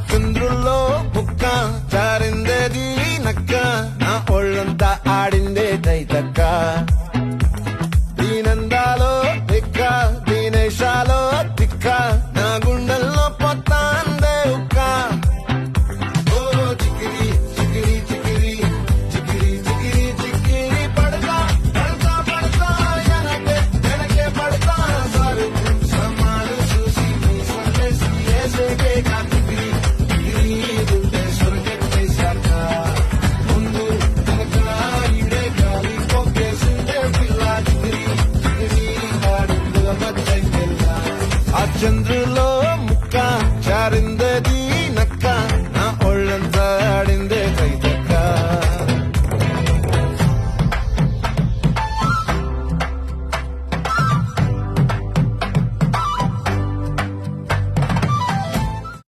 చంద్రుల్లో బుక్క జారిందేది నక్క నా ఒళ్ళంతా ఆడిందే తైతక్క దీనందాలో దిక్క దీనేశాలో తిక్క నా గుండెల్లో పొత్తాందే ఉక్క ఓ చికిరి చికిరి చికిరి చికిరి చికిరి చికిరి పడతా పడతా పడతా వెనకే పడతా సారు సమాలు చూసి నీ సందేశి ఏసేకే కాకిరి చికిరి గుండె స్వర్గెట్టేశాక ముందు వెనక ఈడే గాలి పోకేసిందే పిల్ల చికిరి చికిరి ఆడుందుల మధ్య చంద్రు